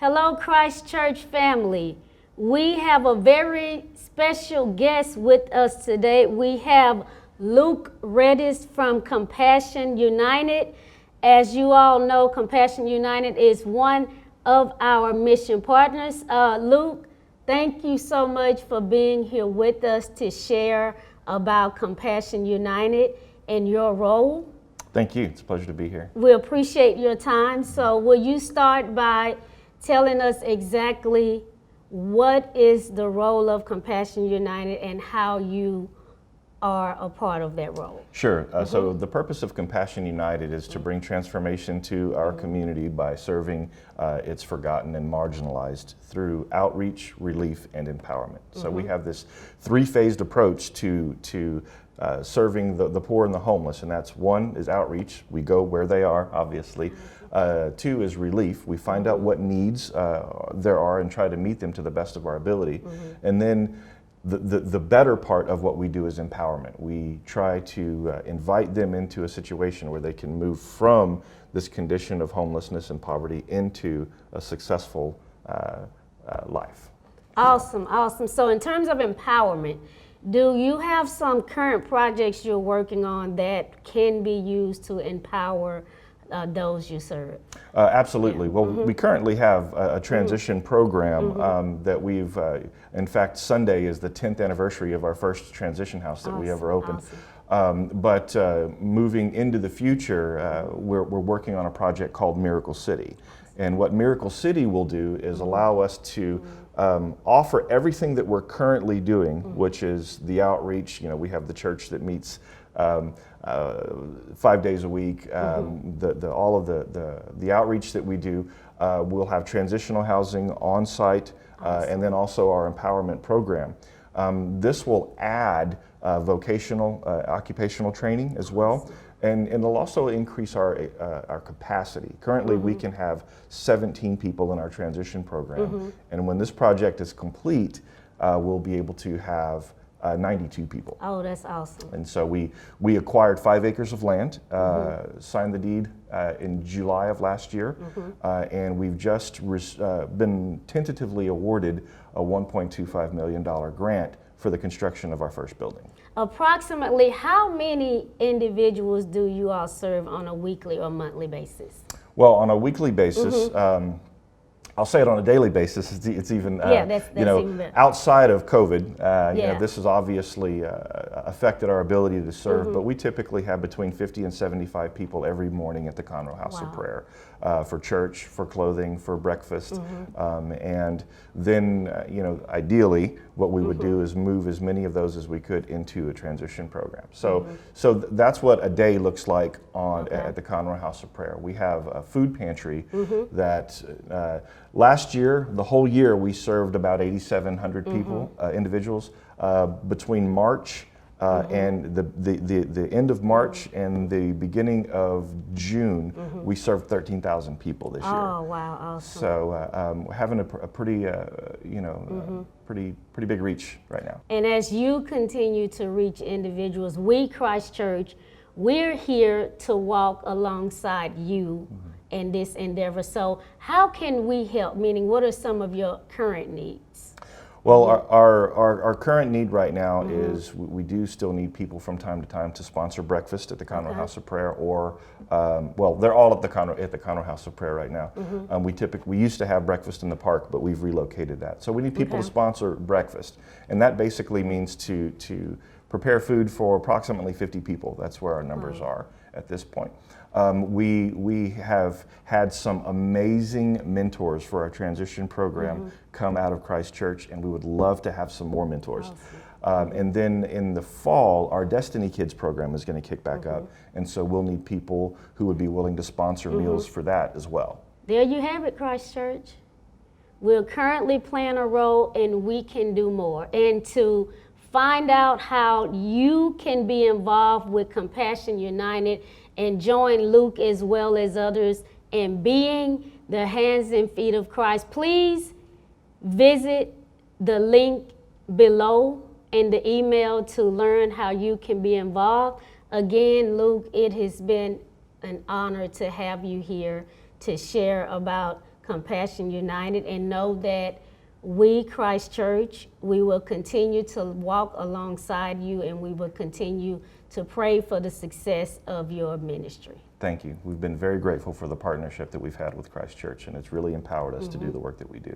Hello, Christ Church family. We have a very special guest with us today. We have Luke Redis from Compassion United. As you all know, Compassion United is one of our mission partners. Luke, thank you so much for being here with us to share about Compassion United and your role. Thank you. It's a pleasure to be here. We appreciate your time. So will you start by telling us exactly what is the role of Compassion United and how you are a part of that role? Sure. So the purpose of Compassion United is to bring transformation to our community by serving its forgotten and marginalized through outreach, relief, and empowerment. So we have this three-phased approach to serving the poor and the homeless, and that's one is outreach. We go where they are, obviously. Two is relief. We find out what needs there are and try to meet them to the best of our ability. And then the better part of what we do is empowerment. We try to invite them into a situation where they can move from this condition of homelessness and poverty into a successful life. Awesome, awesome. So in terms of empowerment, do you have some current projects you're working on that can be used to empower those you serve? Absolutely. Well, we currently have a transition program that we've, in fact, Sunday is the 10th anniversary of our first transition house that we ever opened. But moving into the future, we're working on a project called Miracle City. And what Miracle City will do is allow us to offer everything that we're currently doing, which is the outreach. You know, we have the church that meets 5 days a week. All of the outreach that we do, we'll have transitional housing on site, and then also our empowerment program. This will add vocational, occupational training as well. And it'll also increase our capacity. Currently, we can have 17 people in our transition program. And when this project is complete, we'll be able to have 92 people. Oh, that's awesome. And so we acquired 5 acres of land, signed the deed in July of last year, and we've just been tentatively awarded a $1.25 million grant for the construction of our first building. Approximately how many individuals do you all serve on a weekly or monthly basis? Well, on a weekly basis, I'll say it on a daily basis. It's even, that's even better. Outside of COVID, you know, this has obviously affected our ability to serve, but we typically have between 50 and 75 people every morning at the Conroe House of Prayer for church, for clothing, for breakfast. And then, you know, ideally, what we would do is move as many of those as we could into a transition program. So, that's what a day looks like at the Conroe House of Prayer. We have a food pantry that last year, the whole year, we served about 8,700 people, individuals. Between March and the end of March and the beginning of June, we served 13,000 people this year. Oh, wow, awesome. So we're having a pretty, pretty big reach right now. And as you continue to reach individuals, we, Christ Church, we're here to walk alongside you in this endeavor. So how can we help? Meaning, what are some of your current needs? Well, our current need right now is we do still need people from time to time to sponsor breakfast at the Conroe House of Prayer, or well, they're all at the Conroe House of Prayer right now. We used to have breakfast in the park, but we've relocated that. So we need people to sponsor breakfast, and that basically means to prepare food for approximately 50 people. That's where our numbers are at this point. We have had some amazing mentors for our transition program come out of Christ Church, and we would love to have some more mentors. And then in the fall, our Destiny Kids program is going to kick back up, and so we'll need people who would be willing to sponsor meals for that as well. There you have it, Christ Church. We're currently playing a role, and we can do more. And to find out how you can be involved with Compassion United and join Luke as well as others in being the hands and feet of Christ, please visit the link below in the email to learn how you can be involved. Again, Luke, it has been an honor to have you here to share about Compassion United, and know that we, Christ Church, we will continue to walk alongside you, and we will continue to pray for the success of your ministry. Thank you. We've been very grateful for the partnership that we've had with Christ Church, and it's really empowered us to do the work that we do.